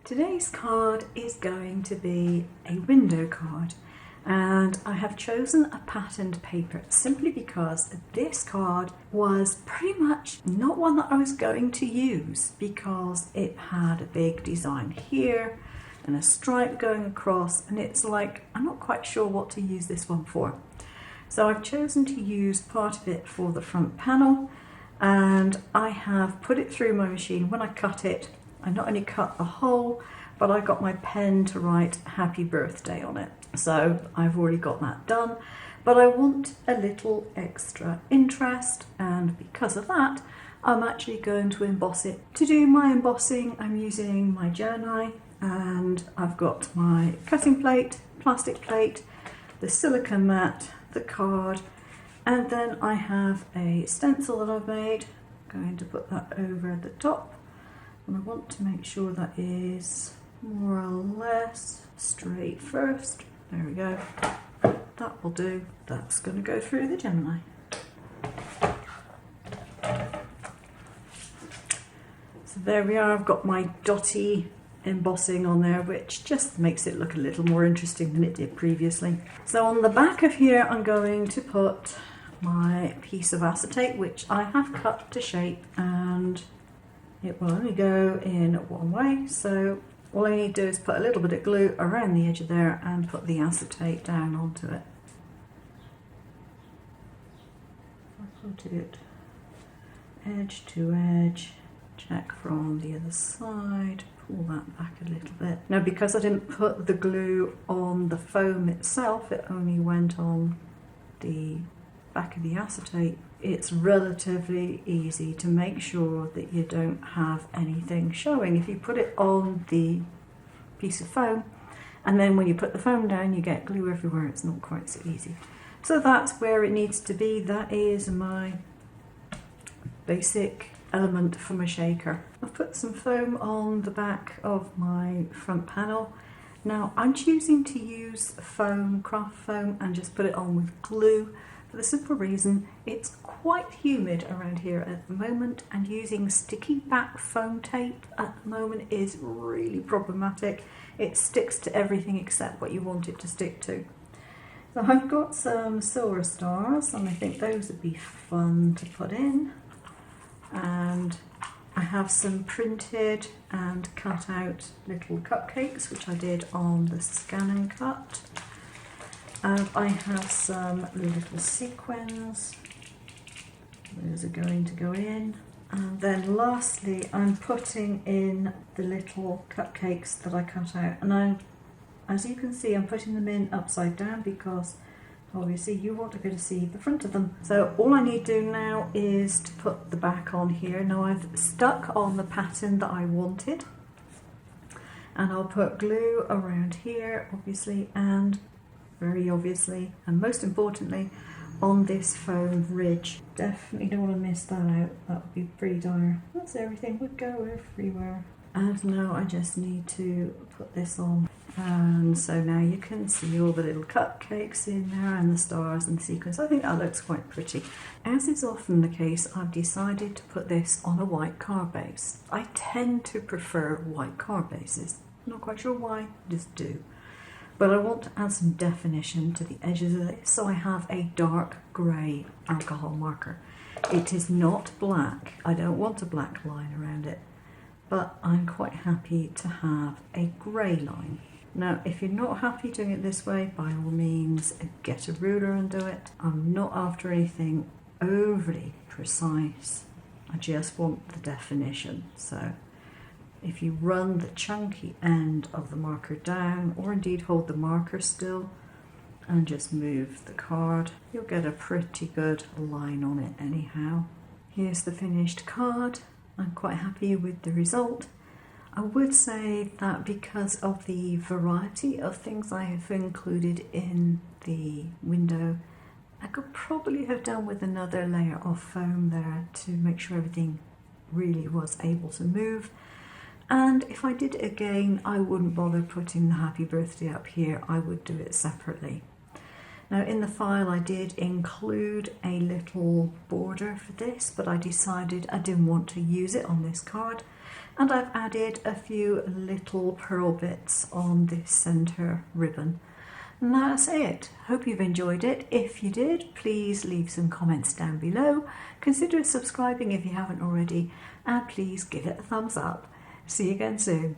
Today's card is going to be a window card, and I have chosen a patterned paper simply because this card was pretty much not one that I was going to use because it had a big design here and a stripe going across, and it's like I'm not quite sure what to use this one for. So I've chosen to use part of it for the front panel, and I have put it through my machine. When I cut it, I not only cut the hole, but I got my pen to write happy birthday on it. So I've already got that done, but I want a little extra interest, and because of that, I'm actually going to emboss it. To do my embossing, I'm using my journal, and I've got my cutting plate, plastic plate, the silicone mat, the card, and then I have a stencil that I've made. I'm going to put that over the top, and I want to make sure that is more or less straight first. There we go. That will do. That's going to go through the Gemini. So there we are. I've got my dotty embossing on there, which just makes it look a little more interesting than it did previously. So on the back of here, I'm going to put my piece of acetate, which I have cut to shape, and it will only go in one way. So all I need to do is put a little bit of glue around the edge of there and put the acetate down onto it. I put it edge to edge, check from the other side, pull that back a little bit. Now, because I didn't put the glue on the foam itself, it only went on the back of the acetate. It's relatively easy to make sure that you don't have anything showing. If you put it on the piece of foam and then when you put the foam down you get glue everywhere, it's not quite so easy. So that's where it needs to be. That is my basic element for my shaker. I've put some foam on the back of my front panel. Now I'm choosing to use foam, craft foam, and just put it on with glue for the simple reason it's quite humid around here at the moment, and using sticky back foam tape at the moment is really problematic. It sticks to everything except what you want it to stick to. So I've got some silver stars, and I think those would be fun to put in. And I have some printed and cut out little cupcakes, which I did on the Scan and Cut. And I have some little sequins. Those are going to go in. And then lastly, I'm putting in the little cupcakes that I cut out. And as you can see, I'm putting them in upside down because obviously you want to be able to see the front of them. So all I need to do now is to put the back on here. Now I've stuck on the pattern that I wanted, and I'll put glue around here obviously, and very obviously, and most importantly, on this foam ridge. Definitely don't want to miss that out. That would be pretty dire. That's everything, would go everywhere. And now I just need to put this on. And so now you can see all the little cupcakes in there and the stars and the sequins. I think that looks quite pretty. As is often the case, I've decided to put this on a white card base. I tend to prefer white card bases. Not quite sure why, just do. But I want to add some definition to the edges of this, so I have a dark grey alcohol marker. It is not black. I don't want a black line around it, but I'm quite happy to have a grey line. Now, if you're not happy doing it this way, by all means, get a ruler and do it. I'm not after anything overly precise. I just want the definition. So if you run the chunky end of the marker down, or indeed hold the marker still and just move the card, you'll get a pretty good line on it anyhow. Here's the finished card. I'm quite happy with the result. I would say that because of the variety of things I have included in the window, I could probably have done with another layer of foam there to make sure everything really was able to move. And if I did it again, I wouldn't bother putting the happy birthday up here. I would do it separately. Now in the file I did include a little border for this, but I decided I didn't want to use it on this card, and I've added a few little pearl bits on this centre ribbon. And that's it. Hope you've enjoyed it. If you did, please leave some comments down below. Consider subscribing if you haven't already, and please give it a thumbs up. See you again soon.